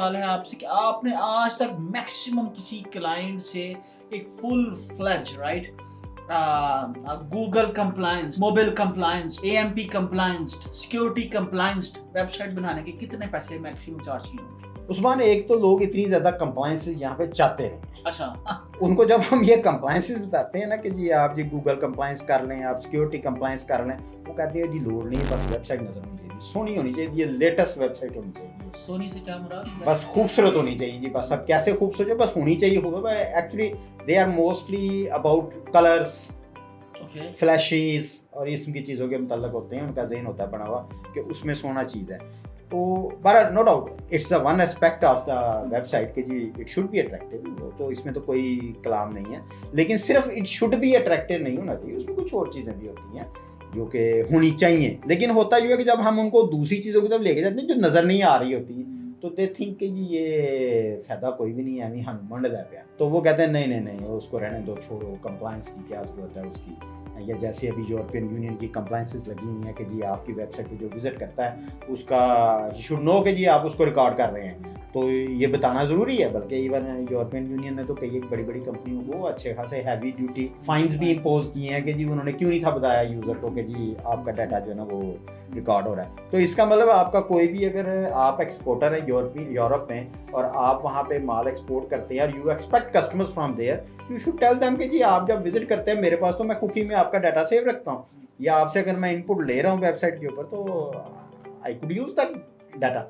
سوال ہے آپ سے کہ آپ نے آج تک میکسیمم کسی کلائنٹ سے ایک full fledge right Google compliance, mobile compliance, AMP compliance, security compliance website بنانے کے کتنے پیسے میکسیمم چارج کیے ہوں گے؟ عثمان, ایک تو لوگ اتنی زیادہ کمپلائنسز یہاں پہ چاہتے نہیں ہیں. اچھا, ان کو جب ہم یہ کمپلائنسز بتاتے ہیں نا کہ جی آپ جی گوگل کمپلائنس کر لیں, آپ سیکیورٹی کمپلائنس کر لیں, وہ کہتے ہیں جی لوڈ نہیں, بس ویب سائٹ نظر ہونی چاہیے, سونی ہونی چاہیے, یہ لیٹسٹ ویب سائٹ ہونی چاہیے. سونی سے کیا مراد؟ بس خوبصورت ہونی چاہیے جی, بس اب کیسے خوبصورت, بس ہونی چاہیے. Actually they are mostly about colours, flashes اور اس کی چیزوں کے متعلق ہوتے ہیں. ان کا ذہن ہوتا ہے بنا ہوا کہ اس میں سونا چیز ہے. تو بہرحال no doubt it's one aspect of the website کہ جی اٹ شوڈ بی اٹریکٹیو, تو اس میں تو کوئی کلام نہیں ہے. لیکن صرف اٹ شوڈ بی اٹریکٹیو نہیں ہونا چاہیے, اس میں کچھ اور چیزیں بھی ہوتی ہیں جو کہ ہونی چاہیے. لیکن ہوتا یہ ہے کہ جب ہم ان کو دوسری چیزوں کی طرف لے کے جاتے ہیں جو نظر نہیں آ رہی ہوتی تو دے تھنک کہ جی یہ فائدہ کوئی بھی نہیں ہے, ہمیں ہم منڈ دے پیا. تو وہ کہتے ہیں نہیں اس کو رہنے دو, چھوڑو, کمپلائنس کی کیا ضرورت ہے اس کی. یا جیسے ابھی یورپین یونین کی کمپلائنسز لگی ہوئی ہیں کہ جی آپ کی ویب سائٹ پہ جو وزٹ کرتا ہے اس کا شوڈ نو کہ جی آپ اس کو ریکارڈ کر رہے ہیں, تو یہ بتانا ضروری ہے. بلکہ ایون یورپین یونین نے تو کئی ایک بڑی بڑی کمپنیوں کو اچھے خاصے ہیوی ڈیوٹی فائنز بھی امپوز کیے ہیں کہ جی انہوں نے کیوں نہیں تھا بتایا یوزر کو کہ جی آپ کا ڈیٹا جو ہے نا وہ ریکارڈ ہو رہا ہے. تو اس کا مطلب آپ کا کوئی بھی, اگر آپ ایکسپورٹر ہیں یورپ میں اور آپ وہاں پہ مال ایکسپورٹ کرتے ہیں اور you expect customers from there, you should tell them کہ جی آپ جب وزٹ کرتے ہیں میرے پاس تو میں کوکی میں آپ کا ڈیٹا سیو رکھتا ہوں, یا آپ سے اگر میں ان پٹ لے رہا ہوں ویب سائٹ کے اوپر تو I could use that data.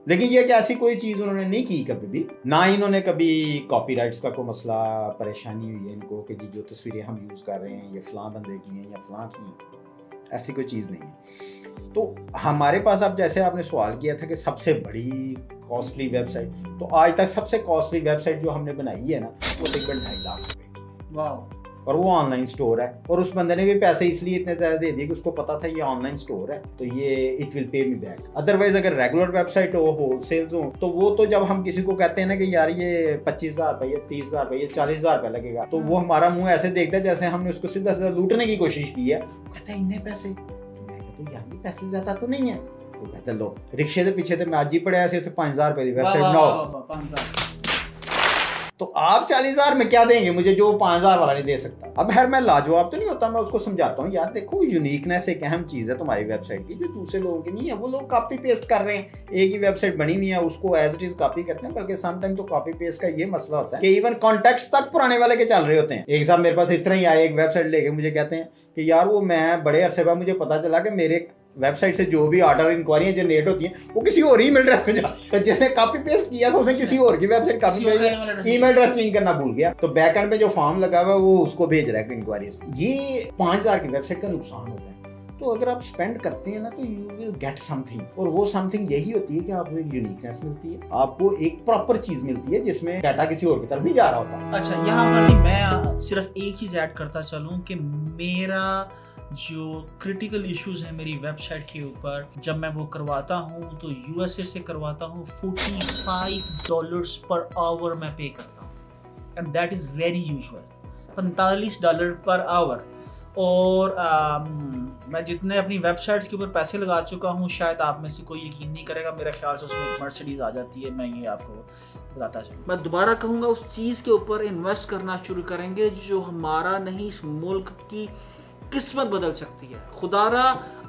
لیکن یہ کہ ایسی کوئی چیز انہوں نے نہیں کی کبھی بھی, نہ انہوں نے کبھی کاپی رائٹس کا کوئی مسئلہ پریشانی ہوئی ہے ان کو کہ جی جو تصویریں ہم یوز کر رہے ہیں یہ فلاں بندے کی ہیں یا فلاں کی ہیں, ایسی کوئی چیز نہیں ہے. تو ہمارے پاس اب جیسے آپ نے سوال کیا تھا کہ سب سے بڑی کاسٹلی ویب سائٹ, تو آج تک سب سے کاسٹلی ویب سائٹ جو ہم نے بنائی ہے نا وہ تقریباً 2.5 لاکھ روپے کی. واو. اور وہ آن لائن اسٹور ہے, اور اس بندے نے بھی پیسے اس لیے اتنے زیادہ دے دیے کہ اس کو پتا تھا یہ آن لائن اسٹور ہے تو یہ it will pay me back. Otherwise اگر ریگولر ویب سائٹ ہو, ہول سیلز ہو, تو وہ تو جب ہم کسی کو کہتے ہیں نا کہ یار یہ 25,000 روپے, یہ 30,000 روپے, یہ 40,000 روپے لگے گا, تو وہ ہمارا منہ ایسے دیکھتا ہے جیسے ہم نے اس کو سیدھا سیدھا لوٹنے کی کوشش کی ہے. کہتا ہے اتنے پیسے, میں کہتا ہوں یار یہ پیسے زیادہ تو نہیں ہے. وہ کہتا ہے لو رکشے کے پیچھے تو میں آج ہی پڑے ایسے 5,000 روپے کی ویب سائٹ بناؤ, تو آپ 40,000 میں کیا دیں گے مجھے جو 5,000 والا نہیں دے سکتا. اب خیر میں لاجواب تو نہیں ہوتا, میں اس کو سمجھاتا ہوں یار دیکھو یونیکنیس ایک اہم چیز ہے تمہاری ویب سائٹ کی جو دوسرے لوگوں کی نہیں ہے. وہ لوگ کاپی پیسٹ کر رہے ہیں, ایک ہی ویب سائٹ بنی ہوئی ہے اس کو ایز اٹ از کاپی کرتے ہیں. بلکہ سم ٹائم تو کاپی پیسٹ کا یہ مسئلہ ہوتا ہے کہ ایون کانٹیکٹس تک پرانے والے کے چل رہے ہوتے ہیں. ایک صاحب میرے پاس اس طرح ہی آئے, ایک ویب سائٹ لے کے مجھے کہتے ہیں کہ یار وہ میں بڑے عرصے بعد مجھے پتا چلا کہ میرے ویب سائٹ سے جو بھی آرڈر انکوائریاں جنریٹ ہوتی ہیں وہ کسی اور ای میل ایڈریس پہ جا, جس نے کاپی پیسٹ کیا تھا اس نے کسی اور کی ویب سائٹ کاپی ای میل ایڈریس چینج کرنا بھول گیا, تو بیک اینڈ پہ جو فارم لگا ہوا ہے وہ اس کو بھیج رہا ہے انکوائریز. یہ 5,000 کی ویب سائٹ کا نقصان ہوتا ہے. تو اگر آپ اسپینڈ کرتے ہیں نا تو you will get something, اور وہ سم تھنگ یہی ہوتی ہے کہ آپ کو ایک یونیکنیس ملتی ہے, آپ کو ایک پراپر چیز ملتی ہے جس میں ڈیٹا کسی اور کی طرف نہیں جا رہا ہوتا. اچھا یہاں پر میں صرف ایک چیز ایڈ کرتا چلوں کہ میرا جو کرٹیکل ایشوز ہیں میری ویب سائٹ کے اوپر, جب میں وہ کرواتا ہوں تو USA سے کرواتا ہوں $45 پر آور میں پے کرتا ہوں, and that is very usual, $45 پر آور. اور میں جتنے اپنی ویب سائٹس کے اوپر پیسے لگا چکا ہوں شاید آپ میں سے کوئی یقین نہیں کرے گا, میرے خیال سے اس میں ایک مرسڈیز آ جاتی ہے, میں یہ آپ کو بتاتا چلوں. میں دوبارہ کہوں گا اس چیز کے اوپر انویسٹ کرنا شروع کریں گے جو ہمارا نہیں اس ملک کی قسمت بدل سکتی ہے. خدا را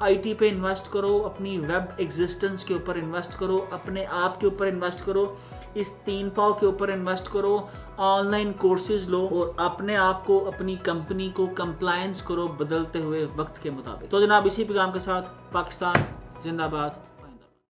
IT پہ انویسٹ کرو, اپنی ویب ایگزسٹنس کے اوپر انویسٹ کرو, اپنے آپ کے اوپر انویسٹ کرو, اس 3 پاؤ کے اوپر انویسٹ کرو, آن لائن کورسز لو اور اپنے آپ کو, اپنی کمپنی کو کمپلائنس کرو بدلتے ہوئے وقت کے مطابق. تو جناب اسی پیغام کے ساتھ پاکستان زندہ باد.